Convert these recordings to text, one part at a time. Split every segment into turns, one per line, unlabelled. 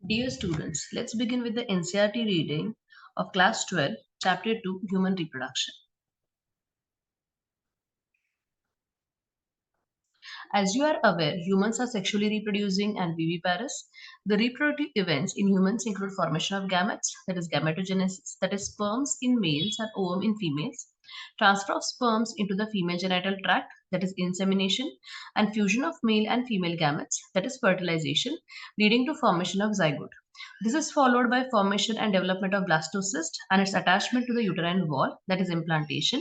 Dear students, let's begin with the NCERT reading of Class 12, Chapter 2, Human Reproduction. As you are aware, humans are sexually reproducing and viviparous. The reproductive events in humans include formation of gametes, that is gametogenesis, that is sperms in males and ovum in females, transfer of sperms into the female genital tract, that is insemination, and fusion of male and female gametes, that is fertilization, leading to formation of zygote. This is followed by formation and development of blastocyst and its attachment to the uterine wall, that is implantation,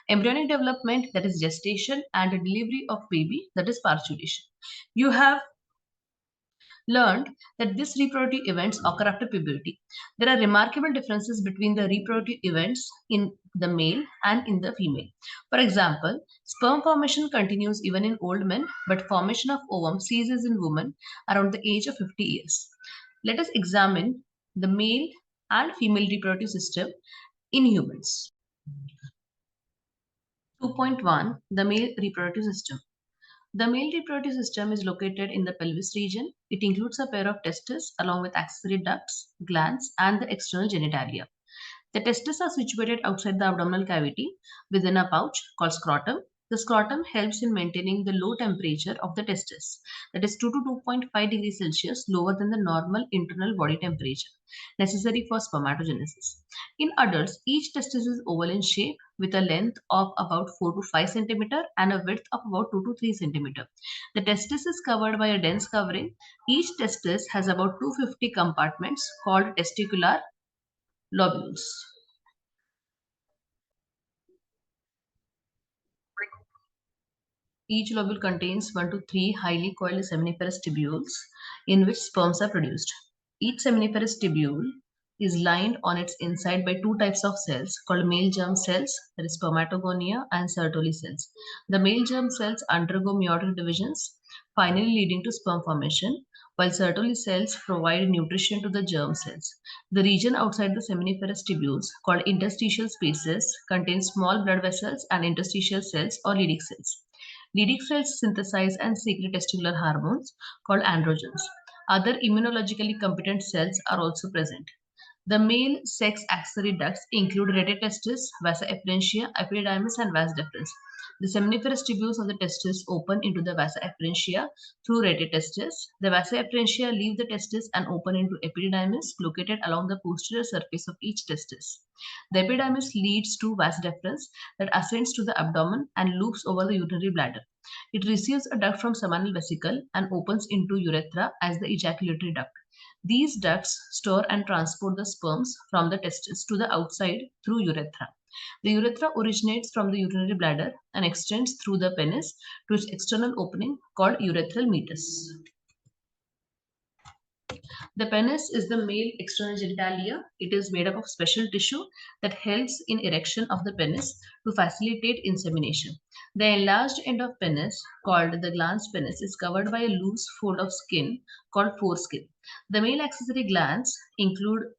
embryonic development, that is gestation, and the delivery of baby, that is parturition. You have learned that these reproductive events occur after puberty. There are remarkable differences between the reproductive events in the male and in the female. For example, sperm formation continues even in old men, but formation of ovum ceases in women around the age of 50 years. Let us examine the male and female reproductive system in humans. 2.1 The male reproductive system. The male reproductive system is located in the pelvis region. It includes a pair of testes along with accessory ducts, glands, and the external genitalia. The testes are situated outside the abdominal cavity within a pouch called scrotum. The scrotum helps in maintaining the low temperature of the testes, that is 2 to 2.5 degrees Celsius lower than the normal internal body temperature, necessary for spermatogenesis. In adults, each testis is oval in shape with a length of about 4 to 5 cm and a width of about 2 to 3 cm. The testis is covered by a dense covering. Each testis has about 250 compartments called testicular lobules. Each lobule contains 1 to 3 highly coiled seminiferous tubules in which sperms are produced. Each seminiferous tubule is lined on its inside by two types of cells called male germ cells, that is spermatogonia, and Sertoli cells. The male germ cells undergo meiotic divisions, finally leading to sperm formation, while Sertoli cells provide nutrition to the germ cells. The region outside the seminiferous tubules, called interstitial spaces, contains small blood vessels and interstitial cells or Leydig cells. Leydig cells synthesize and secrete testicular hormones called androgens. Other immunologically competent cells are also present. The male sex accessory ducts include rete testis, vasa efferentia, epididymis, and vas deferens. The seminiferous tubules of the testis open into the vasa efferentia through rete testis. The vasa efferentia leave the testis and open into epididymis located along the posterior surface of each testis. The epididymis leads to vas deferens that ascends to the abdomen and loops over the urinary bladder. It receives a duct from seminal vesicle and opens into urethra as the ejaculatory duct. These ducts store and transport the sperms from the testis to the outside through urethra. The urethra originates from the urinary bladder and extends through the penis to its external opening called urethral meatus. The penis is the male external genitalia. It is made up of special tissue that helps in erection of the penis to facilitate insemination. The enlarged end of penis, called the glans penis, is covered by a loose fold of skin called foreskin. The male accessory glands include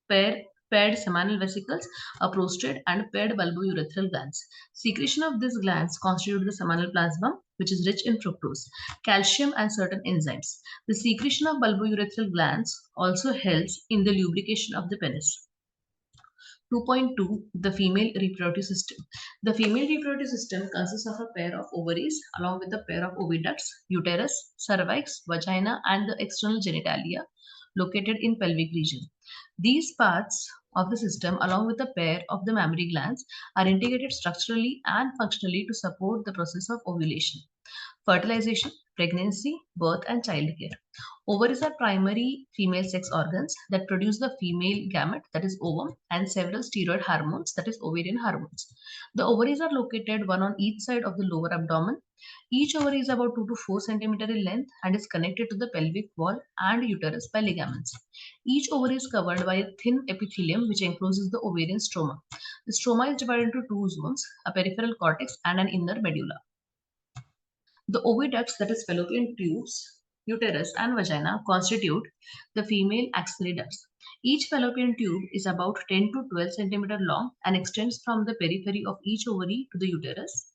paired seminal vesicles, a prostate, and paired bulbourethral glands. Secretion of these glands constitute the seminal plasma, which is rich in fructose, calcium, and certain enzymes. The secretion of bulbourethral glands also helps in the lubrication of the penis. 2.2 The female reproductive system. The female reproductive system consists of a pair of ovaries along with a pair of oviducts, uterus, cervix, vagina, and the external genitalia located in pelvic region. These parts of the system, along with a pair of the mammary glands, are integrated structurally and functionally to support the process of ovulation, fertilization, pregnancy, birth, and childcare. Ovaries are primary female sex organs that produce the female gamete, that is ovum, and several steroid hormones, that is ovarian hormones. The ovaries are located one on each side of the lower abdomen. Each ovary is about 2 to 4 cm in length and is connected to the pelvic wall and uterus by ligaments. Each ovary is covered by a thin epithelium which encloses the ovarian stroma. The stroma is divided into two zones, a peripheral cortex and an inner medulla. The oviducts, that is fallopian tubes, uterus, and vagina, constitute the female axillary ducts. Each fallopian tube is about 10 to 12 cm long and extends from the periphery of each ovary to the uterus.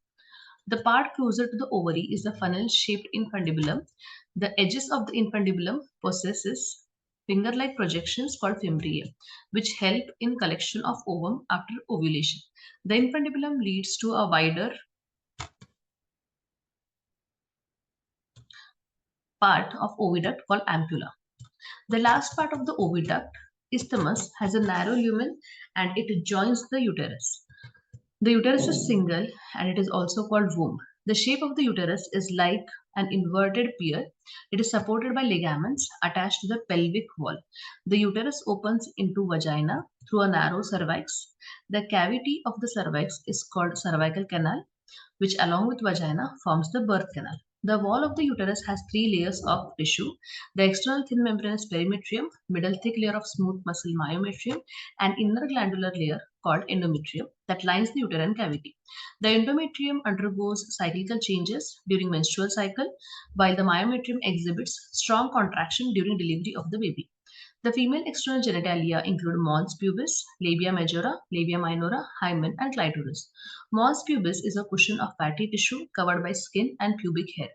The part closer to the ovary is the funnel-shaped infundibulum. The edges of the infundibulum possesses finger-like projections called fimbriae, which help in collection of ovum after ovulation. The infundibulum leads to a wider part of oviduct called ampulla. The last part of the oviduct, isthmus, has a narrow lumen and it joins the uterus. The uterus is single and it is also called womb. The shape of the uterus is like an inverted pear. It is supported by ligaments attached to the pelvic wall. The uterus opens into vagina through a narrow cervix. The cavity of the cervix is called cervical canal, which along with vagina forms the birth canal. The wall of the uterus has three layers of tissue. The external thin membranous perimetrium, middle thick layer of smooth muscle myometrium, and inner glandular layer called endometrium that lines the uterine cavity. The endometrium undergoes cyclical changes during menstrual cycle, while the myometrium exhibits strong contraction during delivery of the baby. The female external genitalia include mons pubis, labia majora, labia minora, hymen, and clitoris. Mons pubis is a cushion of fatty tissue covered by skin and pubic hair.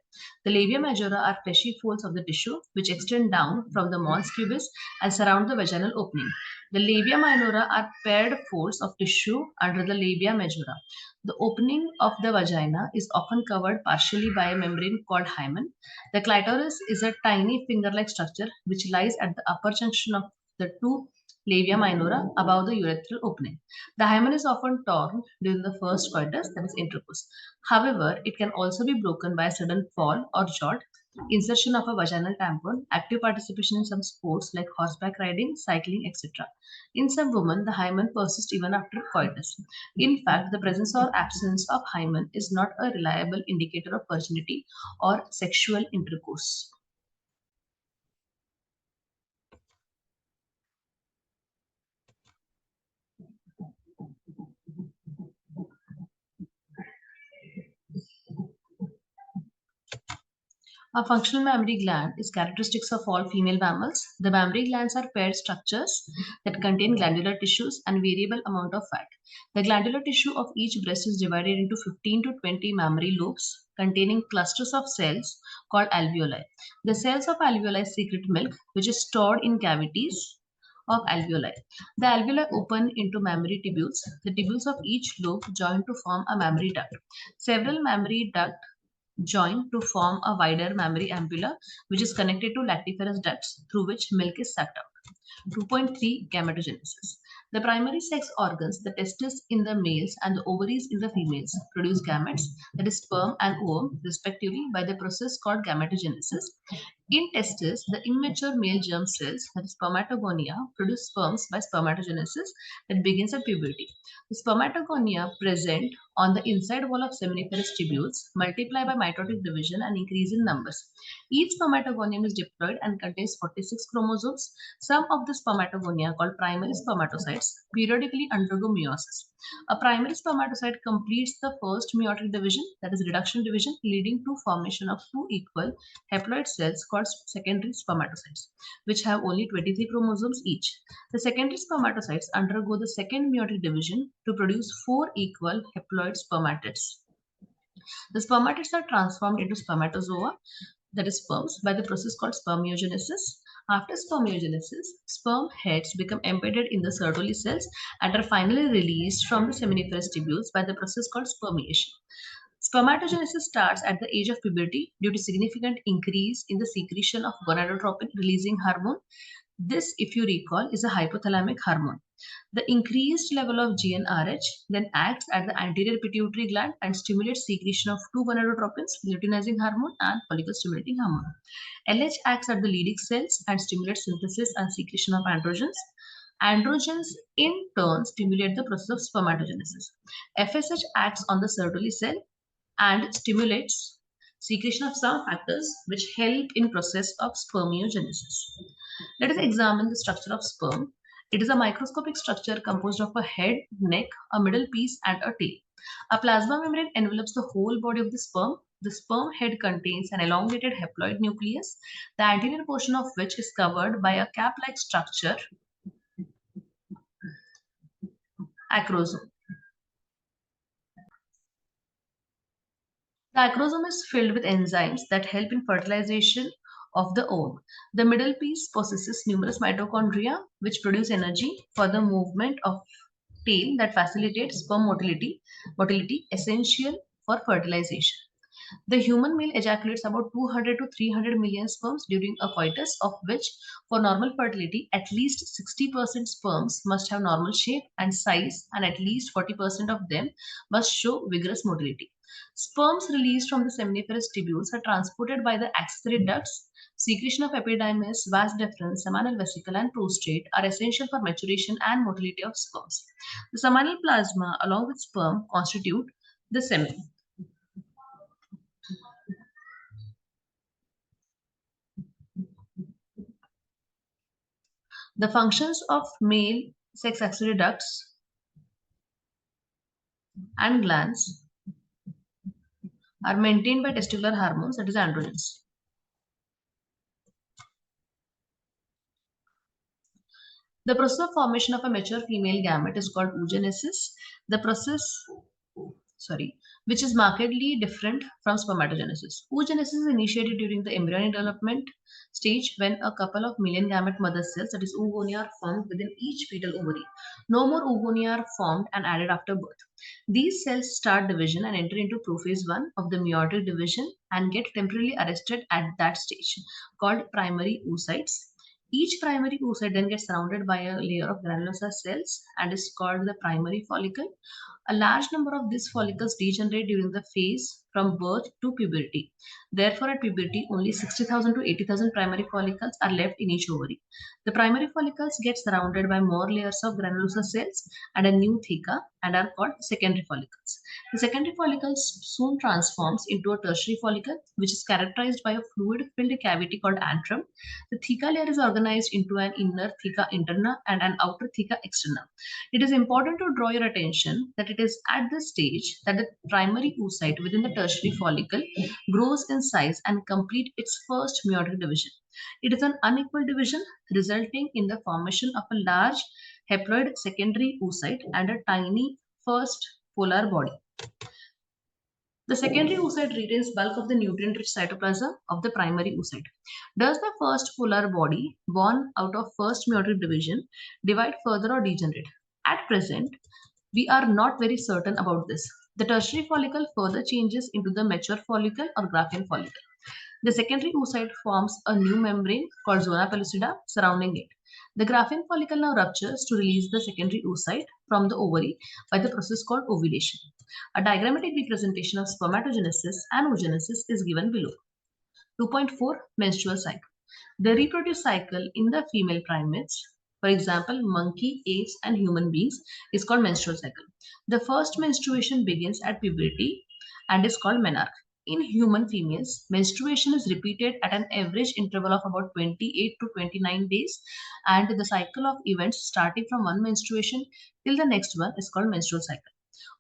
The labia majora are fleshy folds of the tissue which extend down from the mons pubis and surround the vaginal opening. The labia minora are paired folds of tissue under the labia majora. The opening of the vagina is often covered partially by a membrane called hymen. The clitoris is a tiny finger-like structure which lies at the upper junction of the two labia minora above the urethral opening. The hymen is often torn during the first coitus, that is intercourse. However, it can also be broken by a sudden fall or jolt, insertion of a vaginal tampon, active participation in some sports like horseback riding, cycling, etc. In some women, the hymen persists even after coitus. In fact, the presence or absence of hymen is not a reliable indicator of virginity or sexual intercourse. A functional mammary gland is characteristics of all female mammals. The mammary glands are paired structures that contain glandular tissues and variable amount of fat. The glandular tissue of each breast is divided into 15 to 20 mammary lobes containing clusters of cells called alveoli. The cells of alveoli secrete milk which is stored in cavities of alveoli. The alveoli open into mammary tubules. The tubules of each lobe join to form a mammary duct. Several mammary ducts join to form a wider mammary ampulla, which is connected to lactiferous ducts through which milk is sucked out. 2.3 Gametogenesis. The primary sex organs, the testes in the males and the ovaries in the females, produce gametes, that is sperm and ovum, respectively, by the process called gametogenesis. In testes, the immature male germ cells, that is spermatogonia, produce sperms by spermatogenesis that begins at puberty. The spermatogonia present on the inside wall of seminiferous tubules multiply by mitotic division and increase in numbers. Each spermatogonium is diploid and contains 46 chromosomes. Some of the spermatogonia, called primary spermatocytes, periodically undergo meiosis. A primary spermatocyte completes the first meiotic division, that is reduction division, leading to formation of two equal haploid cells called secondary spermatocytes, which have only 23 chromosomes each. The secondary spermatocytes undergo the second meiotic division to produce four equal haploid spermatids. The spermatids are transformed into spermatozoa, that is sperms, by the process called spermiogenesis. After spermiogenesis, sperm heads become embedded in the Sertoli cells and are finally released from the seminiferous tubules by the process called spermiation. Spermatogenesis starts at the age of puberty due to significant increase in the secretion of gonadotropin releasing hormone. This, if you recall, is a hypothalamic hormone. The increased level of GnRH then acts at the anterior pituitary gland and stimulates secretion of two gonadotropins, luteinizing hormone and follicle stimulating hormone. LH acts at the Leydig cells and stimulates synthesis and secretion of androgens. Androgens in turn stimulate the process of spermatogenesis. FSH acts on the Sertoli cell and stimulates secretion of some factors which help in process of spermiogenesis. Let us examine the structure of sperm. It is a microscopic structure composed of a head, neck, a middle piece, and a tail. A plasma membrane envelops the whole body of the sperm. The sperm head contains an elongated haploid nucleus, the anterior portion of which is covered by a cap-like structure, acrosome. The acrosome is filled with enzymes that help in fertilization of the ovum. The middle piece possesses numerous mitochondria which produce energy for the movement of tail that facilitates sperm motility essential for fertilization. The human male ejaculates about 200 to 300 million sperms during a coitus, of which, for normal fertility, at least 60% sperms must have normal shape and size, and at least 40% of them must show vigorous motility. Sperms released from the seminiferous tubules are transported by the axillary ducts. Secretion of epididymis, vas deferens, seminal vesicle, and prostate are essential for maturation and motility of sperms. The seminal plasma, along with sperm, constitute the semen. The functions of male sex axillary ducts and glands are maintained by testicular hormones, that is androgens. The process of formation of a mature female gamete is called oogenesis. The process, which is markedly different from spermatogenesis. Oogenesis is initiated during the embryonic development stage when a couple of million gamete mother cells, that is oogonia, are formed within each fetal ovary. No more oogonia are formed and added after birth. These cells start division and enter into prophase 1 of the meiotic division and get temporarily arrested at that stage, called primary oocytes. Each primary oocyte then gets surrounded by a layer of granulosa cells and is called the primary follicle. A large number of these follicles degenerate during the phase from birth to puberty. Therefore, at puberty, only 60,000 to 80,000 primary follicles are left in each ovary. The primary follicles get surrounded by more layers of granulosa cells and a new theca and are called secondary follicles. The secondary follicles soon transforms into a tertiary follicle, which is characterized by a fluid-filled cavity called antrum. The theca layer is organized into an inner theca interna and an outer theca externa. It is important to draw your attention that it is at this stage that the primary oocyte within the tertiary follicle grows in size and complete its first meiotic division. It is an unequal division resulting in the formation of a large haploid secondary oocyte and a tiny first polar body. The secondary oocyte retains bulk of the nutrient-rich cytoplasm of the primary oocyte. Does the first polar body, born out of first meiotic division, divide further or degenerate? At present, we are not very certain about this. The tertiary follicle further changes into the mature follicle or Graafian follicle. The secondary oocyte forms a new membrane called zona pellucida surrounding it. The Graafian follicle now ruptures to release the secondary oocyte from the ovary by the process called ovulation. A diagrammatic representation of spermatogenesis and oogenesis is given below. 2.4 Menstrual cycle. The reproductive cycle in the female primates, for example, monkey, apes, and human beings, is called menstrual cycle. The first menstruation begins at puberty and is called menarche. In human females, menstruation is repeated at an average interval of about 28 to 29 days, and the cycle of events starting from one menstruation till the next one is called menstrual cycle.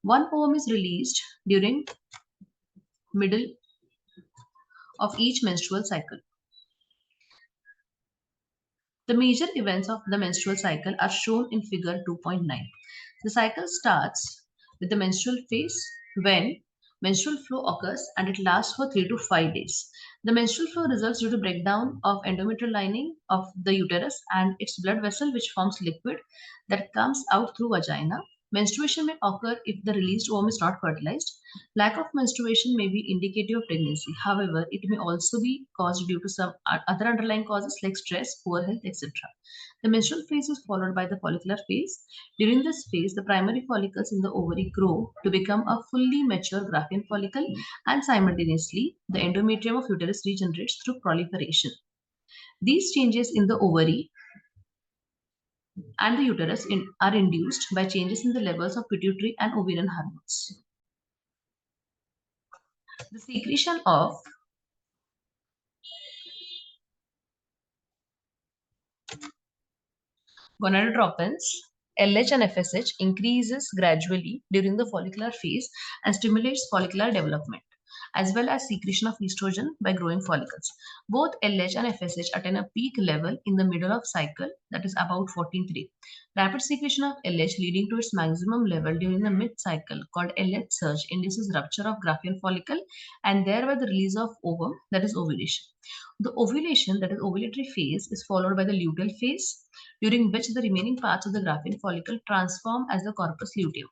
One ovum is released during middle of each menstrual cycle. The major events of the menstrual cycle are shown in figure 2.9. The cycle starts with the menstrual phase when menstrual flow occurs and it lasts for 3 to 5 days. The menstrual flow results due to breakdown of endometrial lining of the uterus and its blood vessel, which forms liquid that comes out through vagina. Menstruation may occur if the released ovum is not fertilized. Lack of menstruation may be indicative of pregnancy. However, it may also be caused due to some other underlying causes like stress, poor health, etc. The menstrual phase is followed by the follicular phase. During this phase, the primary follicles in the ovary grow to become a fully mature Graafian follicle, and simultaneously, the endometrium of uterus regenerates through proliferation. These changes in the ovary and the uterus are induced by changes in the levels of pituitary and ovarian hormones. The secretion of gonadotropins, LH and FSH increases gradually during the follicular phase and stimulates follicular development, as well as secretion of estrogen by growing follicles. Both LH and FSH attain a peak level in the middle of cycle, that is about 14.3. Rapid secretion of LH leading to its maximum level during the mid-cycle called LH surge induces rupture of Graafian follicle and thereby the release of ovum, that is ovulation. The ovulation, that is ovulatory phase, is followed by the luteal phase, during which the remaining parts of the Graafian follicle transform as the corpus luteum.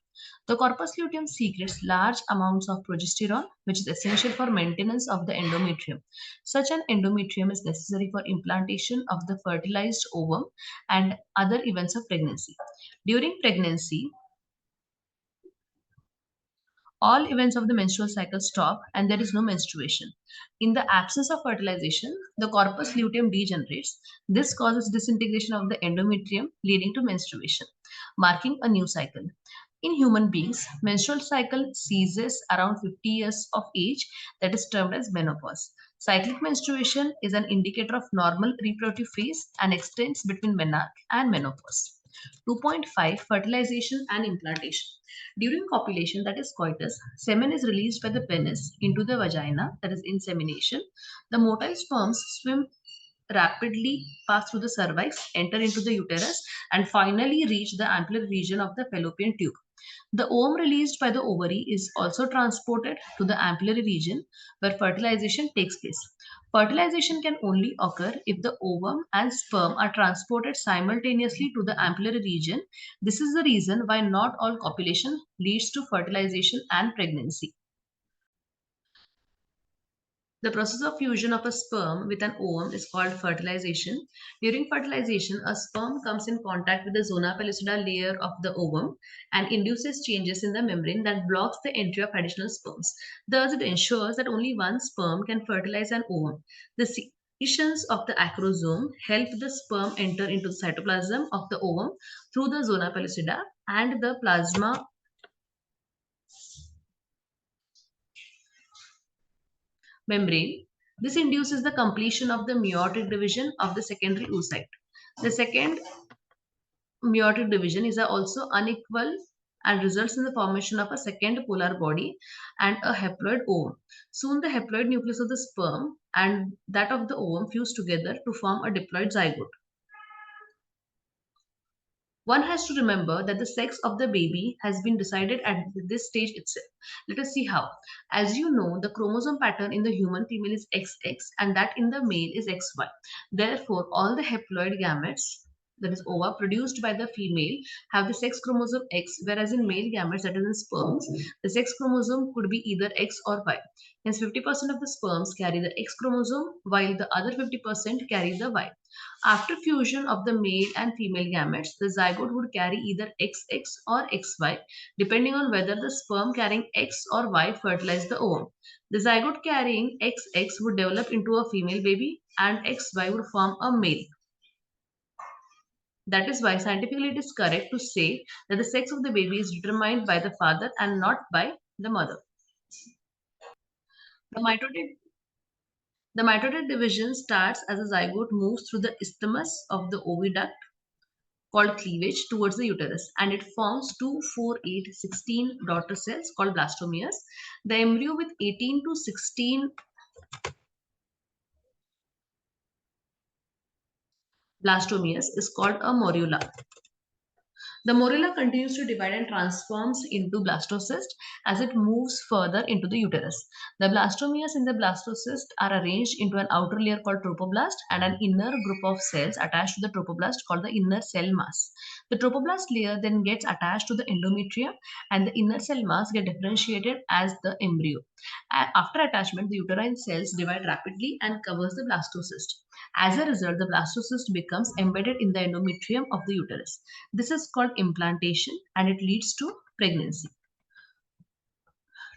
The corpus luteum secretes large amounts of progesterone, which is essential for maintenance of the endometrium. Such an endometrium is necessary for implantation of the fertilized ovum and other events of pregnancy. During pregnancy, all events of the menstrual cycle stop and there is no menstruation. In the absence of fertilization, the corpus luteum degenerates. This causes disintegration of the endometrium, leading to menstruation, marking a new cycle. In human beings, menstrual cycle ceases around 50 years of age, that is termed as menopause. Cyclic menstruation is an indicator of normal reproductive phase and extends between menarche and menopause. 2.5 Fertilization and implantation. During copulation, that is coitus, semen is released by the penis into the vagina, that is insemination. The motile sperms swim rapidly, pass through the cervix, enter into the uterus, and finally reach the ampullary region of the fallopian tube. The ovum released by the ovary is also transported to the ampullary region where fertilization takes place. Fertilization can only occur if the ovum and sperm are transported simultaneously to the ampullary region. This is the reason why not all copulation leads to fertilization and pregnancy. The process of fusion of a sperm with an ovum is called fertilization. During fertilization, a sperm comes in contact with the zona pellucida layer of the ovum and induces changes in the membrane that blocks the entry of additional sperms. Thus, it ensures that only one sperm can fertilize an ovum. The secretions of the acrosome help the sperm enter into the cytoplasm of the ovum through the zona pellucida and the plasma membrane. This induces the completion of the meiotic division of the secondary oocyte. The second meiotic division is also unequal and results in the formation of a second polar body and a haploid ovum. Soon the haploid nucleus of the sperm and that of the ovum fuse together to form a diploid zygote. One has to remember that the sex of the baby has been decided at this stage itself. Let us see how. As you know, the chromosome pattern in the human female is XX and that in the male is XY. Therefore, all the haploid gametes, that is ova, produced by the female have the sex chromosome X, whereas in male gametes, that is in sperms, the sex chromosome could be either X or Y. Hence, 50% of the sperms carry the X chromosome, while the other 50% carry the Y. After fusion of the male and female gametes, the zygote would carry either XX or XY, depending on whether the sperm carrying X or Y fertilized the ovum. The zygote carrying XX would develop into a female baby and XY would form a male. That is why scientifically it is correct to say that the sex of the baby is determined by the father and not by the mother. The mitotic division starts as a zygote moves through the isthmus of the oviduct called cleavage towards the uterus and it forms 2, 4, 8, 16 daughter cells called blastomeres. The embryo with 18 to 16 blastomeres is called a morula. The morula continues to divide and transforms into blastocyst as it moves further into the uterus. The blastomeres in the blastocyst are arranged into an outer layer called trophoblast and an inner group of cells attached to the trophoblast called the inner cell mass. The trophoblast layer then gets attached to the endometrium and the inner cell mass get differentiated as the embryo. After attachment, the uterine cells divide rapidly and covers the blastocyst. As a result, the blastocyst becomes embedded in the endometrium of the uterus. This is called implantation and it leads to pregnancy.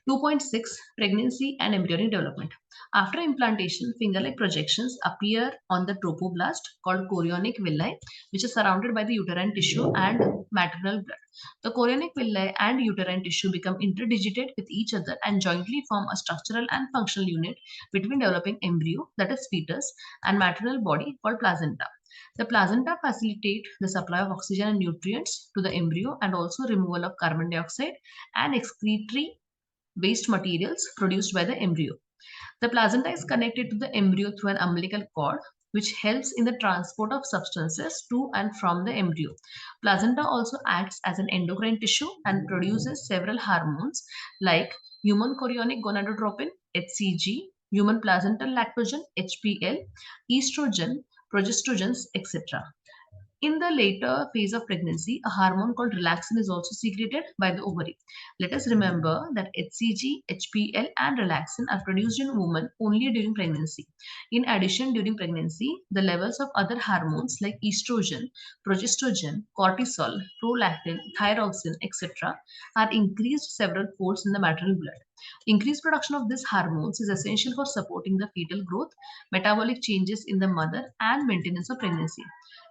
2.6 Pregnancy and embryonic development. After implantation, finger-like projections appear on the trophoblast called chorionic villi, which is surrounded by the uterine tissue and maternal blood. The chorionic villi and uterine tissue become interdigitate with each other and jointly form a structural and functional unit between developing embryo, that is fetus, and maternal body called placenta. The placenta facilitate the supply of oxygen and nutrients to the embryo and also removal of carbon dioxide and excretory waste materials produced by the embryo. The placenta is connected to the embryo through an umbilical cord. which helps in the transport of substances to and from the embryo. Placenta also acts as an endocrine tissue and produces several hormones like human chorionic gonadotropin, HCG, human placental lactogen, HPL, estrogen, progestogens, etc. In the later phase of pregnancy, a hormone called relaxin is also secreted by the ovary. Let us remember that HCG, HPL, and relaxin are produced in women only during pregnancy. In addition, during pregnancy, the levels of other hormones like estrogen, progestogen, cortisol, prolactin, thyroxine, etc., are increased several folds in the maternal blood. Increased production of these hormones is essential for supporting the fetal growth, metabolic changes in the mother, and maintenance of pregnancy.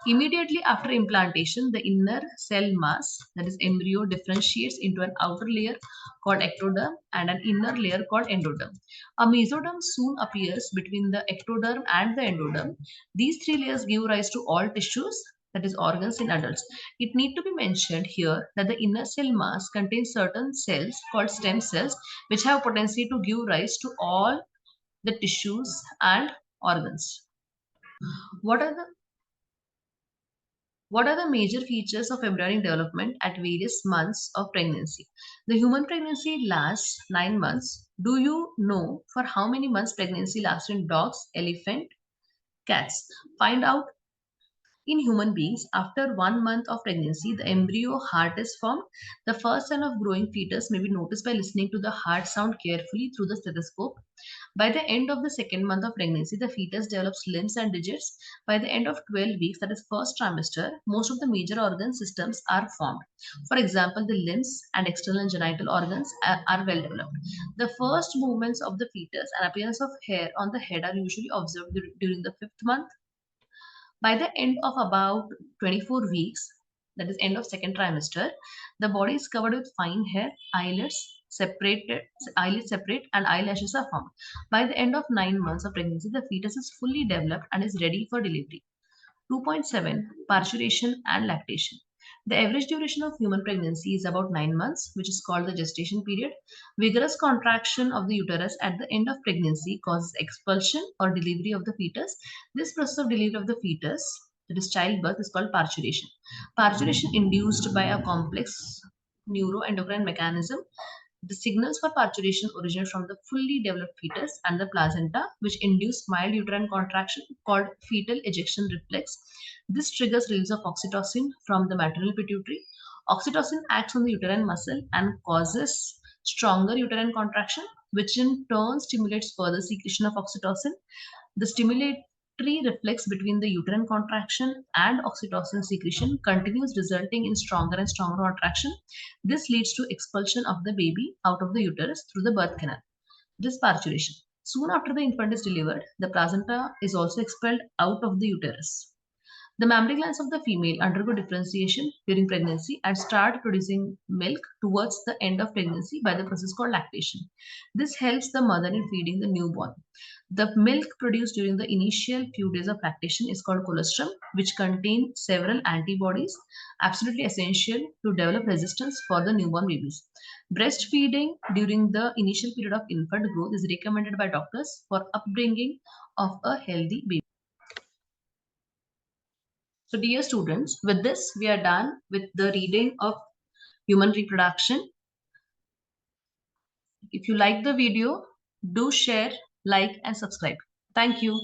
Immediately after implantation, the inner cell mass, that is embryo, differentiates into an outer layer called ectoderm and an inner layer called endoderm. A mesoderm soon appears between the ectoderm and the endoderm. These three layers give rise to all tissues, that is organs in adults. It need to be mentioned here that the inner cell mass contains certain cells called stem cells which have potency to give rise to all the tissues and organs. What are the What are the major features of embryonic development at various months of pregnancy? The human pregnancy lasts 9 months. Do you know for how many months pregnancy lasts in dogs, elephant, cats? Find out in human beings. After 1 month of pregnancy, the embryo heart is formed. The first sign of growing fetus may be noticed by listening to the heart sound carefully through the stethoscope. By the end of the second month of pregnancy, the fetus develops limbs and digits. By the end of 12 weeks, that is first trimester, most of the major organ systems are formed. For example, the limbs and external genital organs are well developed. The first movements of the fetus and appearance of hair on the head are usually observed during the fifth month. By the end of about 24 weeks, that is end of second trimester, the body is covered with fine hair, eyelids separate and eyelashes are formed. By the end of 9 months of pregnancy, the fetus is fully developed and is ready for delivery. 2.7 Parturition and lactation. The average duration of human pregnancy is about 9 months, which is called the gestation period. Vigorous contraction of the uterus at the end of pregnancy causes expulsion or delivery of the fetus. This process of delivery of the fetus, that is childbirth, is called parturition. Parturition induced by a complex neuroendocrine mechanism. The signals for parturition originate from the fully developed fetus and the placenta, which induce mild uterine contraction called fetal ejection reflex. This triggers release of oxytocin from the maternal pituitary. Oxytocin acts on the uterine muscle and causes stronger uterine contraction, which in turn stimulates further secretion of oxytocin. The stimulatory reflex between the uterine contraction and oxytocin secretion continues, resulting in stronger and stronger contraction. This leads to expulsion of the baby out of the uterus through the birth canal. This parturition. Soon after the infant is delivered, the placenta is also expelled out of the uterus. The mammary glands of the female undergo differentiation during pregnancy and start producing milk towards the end of pregnancy by the process called lactation. This helps the mother in feeding the newborn. The milk produced during the initial few days of lactation is called colostrum, which contain several antibodies absolutely essential to develop resistance for the newborn babies. Breastfeeding during the initial period of infant growth is recommended by doctors for upbringing of a healthy baby. So, dear students, with this, we are done with the reading of human reproduction. If you like the video, do share, like, and subscribe. Thank you.